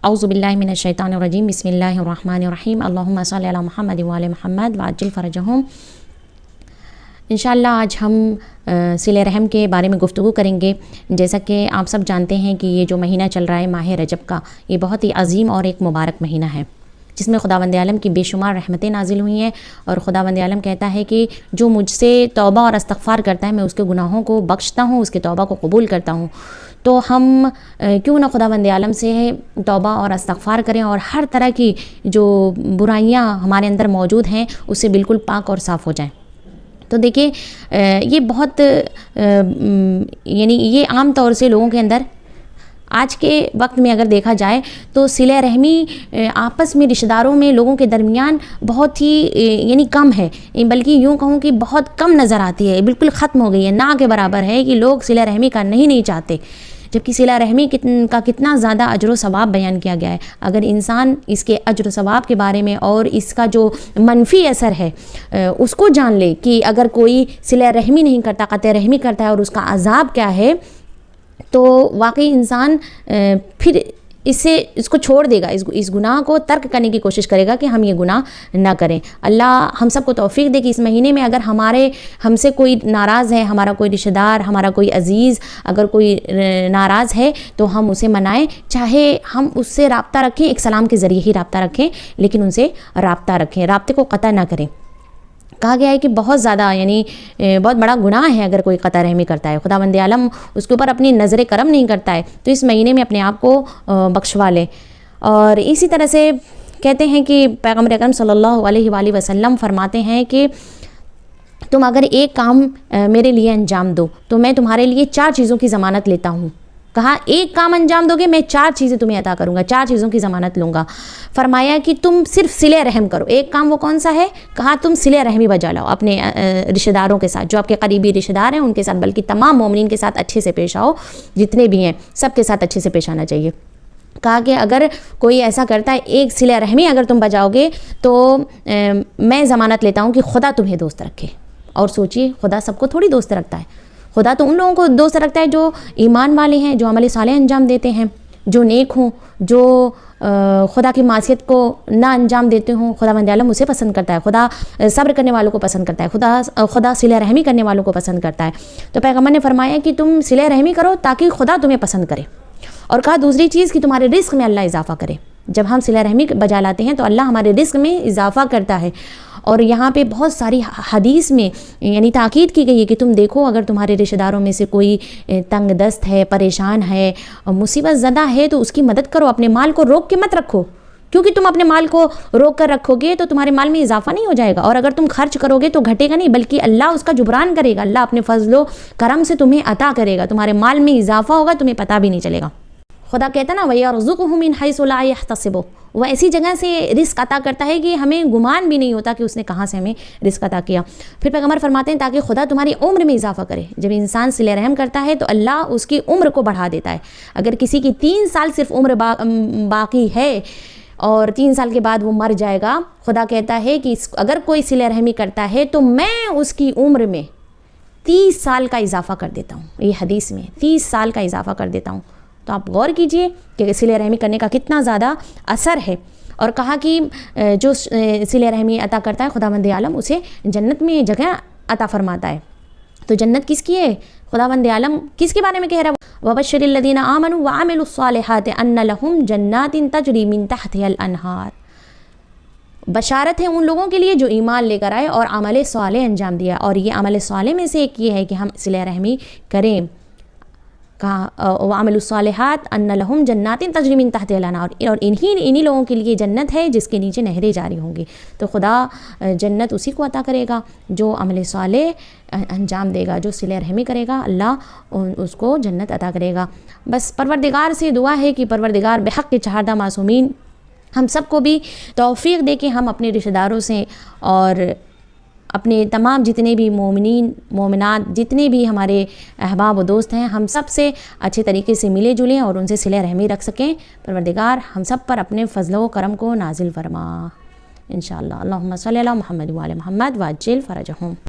اعوذ باللہ من الشیطان الرجیم، بسم اللہ الرحمن الرحیم، اللہم صلی علی محمد وعلی محمد وعجل فرجہم۔ انشاءاللہ آج ہم صلہ رحم کے بارے میں گفتگو کریں گے۔ جیسا کہ آپ سب جانتے ہیں کہ یہ جو مہینہ چل رہا ہے ماہ رجب کا، یہ بہت ہی عظیم اور ایک مبارک مہینہ ہے، جس میں خداوند عالم کی بے شمار رحمتیں نازل ہوئی ہیں، اور خداوند عالم کہتا ہے کہ جو مجھ سے توبہ اور استغفار کرتا ہے میں اس کے گناہوں کو بخشتا ہوں، اس کے توبہ کو قبول کرتا ہوں۔ تو ہم کیوں نہ خداوند عالم سے توبہ اور استغفار کریں اور ہر طرح کی جو برائیاں ہمارے اندر موجود ہیں اس سے بالکل پاک اور صاف ہو جائیں۔ تو دیکھیں یہ بہت یعنی یہ عام طور سے لوگوں کے اندر آج کے وقت میں اگر دیکھا جائے تو صلہ رحمی آپس میں رشتہ داروں میں لوگوں کے درمیان بہت ہی یعنی کم ہے، بلکہ یوں کہوں کہ بہت کم نظر آتی ہے، بالکل ختم ہو گئی ہے، نہ کے برابر ہے کہ لوگ صلہ رحمی کرنا ہی نہیں چاہتے، جبکہ صلہ رحمی کا کتنا زیادہ اجر و ثواب بیان کیا گیا ہے۔ اگر انسان اس کے اجر و ثواب کے بارے میں اور اس کا جو منفی اثر ہے اس کو جان لے کہ اگر کوئی صلہ رحمی نہیں کرتا، قطع رحمی کرتا ہے اور اس کا عذاب کیا ہے، تو واقعی انسان پھر اس کو چھوڑ دے گا، اس گناہ کو ترک کرنے کی کوشش کرے گا کہ ہم یہ گناہ نہ کریں۔ اللہ ہم سب کو توفیق دے کہ اس مہینے میں اگر ہم سے کوئی ناراض ہے، ہمارا کوئی رشتہ دار، ہمارا کوئی عزیز اگر کوئی ناراض ہے تو ہم اسے منائیں، چاہے ہم اس سے رابطہ رکھیں، ایک سلام کے ذریعے ہی رابطہ رکھیں، لیکن ان سے رابطہ رکھیں، رابطے کو قطع نہ کریں۔ کہا گیا ہے کہ بہت زیادہ یعنی بہت بڑا گناہ ہے اگر کوئی قطع رحمی کرتا ہے، خداوند عالم اس کے اوپر اپنی نظر کرم نہیں کرتا ہے، تو اس مہینے میں اپنے آپ کو بخشوا لے۔ اور اسی طرح سے کہتے ہیں کہ پیغمبر اکرم صلی اللہ علیہ وآلہ وسلم فرماتے ہیں کہ تم اگر ایک کام میرے لیے انجام دو تو میں تمہارے لیے 4 چیزوں کی ضمانت لیتا ہوں۔ کہا ایک کام انجام دو گے میں 4 چیزیں تمہیں عطا کروں گا، 4 چیزوں کی ضمانت لوں گا۔ فرمایا کہ تم صرف صلہ رحم کرو۔ ایک کام وہ کون سا ہے؟ کہا تم صلہ رحمی بجا لاؤ اپنے رشتہ داروں کے ساتھ، جو آپ کے قریبی رشتہ دار ہیں ان کے ساتھ، بلکہ تمام مومنین کے ساتھ اچھے سے پیش آؤ، جتنے بھی ہیں سب کے ساتھ اچھے سے پیش آنا چاہیے۔ کہا کہ اگر کوئی ایسا کرتا ہے، ایک صلہ رحمی اگر تم بجاؤ گے تو میں ضمانت لیتا ہوں کہ خدا تمہیں دوست رکھے۔ اور سوچئے خدا سب کو تھوڑی دوست رکھتا ہے، خدا تو ان لوگوں کو دوست رکھتا ہے جو ایمان والے ہیں، جو عمل صالح انجام دیتے ہیں، جو نیک ہوں، جو خدا کی معصیت کو نہ انجام دیتے ہوں، خداوند عالم اسے پسند کرتا ہے۔ خدا صبر کرنے والوں کو پسند کرتا ہے، خدا صلہ رحمی کرنے والوں کو پسند کرتا ہے۔ تو پیغمبر نے فرمایا کہ تم صلہ رحمی کرو تاکہ خدا تمہیں پسند کرے، اور کہا دوسری چیز کہ تمہارے رزق میں اللہ اضافہ کرے۔ جب ہم صلہ رحمی بجا لاتے ہیں تو اللہ ہمارے رزق میں اضافہ کرتا ہے۔ اور یہاں پہ بہت ساری حدیث میں یعنی تاکید کی گئی ہے کہ تم دیکھو اگر تمہارے رشتہ داروں میں سے کوئی تنگ دست ہے، پریشان ہے، مصیبت زدہ ہے تو اس کی مدد کرو، اپنے مال کو روک کے مت رکھو، کیونکہ تم اپنے مال کو روک کر رکھو گے تو تمہارے مال میں اضافہ نہیں ہو جائے گا، اور اگر تم خرچ کرو گے تو گھٹے گا نہیں بلکہ اللہ اس کا جبران کرے گا، اللہ اپنے فضل و کرم سے تمہیں عطا کرے گا، تمہارے مال میں اضافہ ہوگا، تمہیں پتہ بھی نہیں چلے گا۔ خدا کہتا نا وَيَرْزُقُهُ مِنْ حَيْثُ لَا يَحْتَسِبُ، وہ ایسی جگہ سے رزق عطا کرتا ہے کہ ہمیں گمان بھی نہیں ہوتا کہ اس نے کہاں سے ہمیں رزق عطا کیا۔ پھر پیغمبر فرماتے ہیں تاکہ خدا تمہاری عمر میں اضافہ کرے۔ جب انسان صلہ رحم کرتا ہے تو اللہ اس کی عمر کو بڑھا دیتا ہے۔ اگر کسی کی 3 سال صرف عمر باقی ہے اور 3 سال کے بعد وہ مر جائے گا، خدا کہتا ہے کہ اگر کوئی صلہ رحمی کرتا ہے تو میں اس کی عمر میں 30 سال کا اضافہ کر دیتا ہوں۔ یہ حدیث میں 30 سال کا اضافہ کر دیتا ہوں۔ تو آپ غور کیجئے کہ صلہ رحمی کرنے کا کتنا زیادہ اثر ہے۔ اور کہا کہ جو صلہ رحمی عطا کرتا ہے خداوند عالم اسے جنت میں جگہ عطا فرماتا ہے۔ تو جنت کس کی ہے؟ خداوند عالم کس کے بارے میں کہہ رہا ہے؟ وَبَشِّرِ الَّذِينَ آمَنُوا وَعَمِلُوا الصَّالِحَاتِ أَنَّ لَهُمْ جَنَّاتٍ تَجْرِي مِن تَحْتِهَا الْأَنْهَارُ، بشارت ہے ان لوگوں کے لیے جو ایمان لے کر آئے اور عمل صالح انجام دیا۔ اور یہ عمل صالح میں سے ایک یہ ہے کہ ہم صلہ رحمی کریں۔ کہا وَعَمِلُوا الصَّالِحَاتِ أَنَّ لَهُمْ جَنَّاتٍ تَجْرِي مِن تَحْتِهَا الْأَنْهَارُ، اور انہی لوگوں کے لیے جنت ہے جس کے نیچے نہریں جاری ہوں گی۔ تو خدا جنت اسی کو عطا کرے گا جو عمل صالح انجام دے گا، جو صلہ رحمی کرے گا، اللہ اس کو جنت عطا کرے گا۔ بس پروردگار سے دعا ہے کہ پروردگار بحق کے چہاردہ معصومین ہم سب کو بھی توفیق دے کہ ہم اپنے رشتہ داروں سے اور اپنے تمام جتنے بھی مومنین مومنات جتنے بھی ہمارے احباب و دوست ہیں ہم سب سے اچھے طریقے سے ملے جلیں اور ان سے صلہ رحمی رکھ سکیں۔ پروردگار ہم سب پر اپنے فضل و کرم کو نازل فرما انشاءاللہ۔ اللہم صلی علی محمد وعلی محمد وعجل فرجہم۔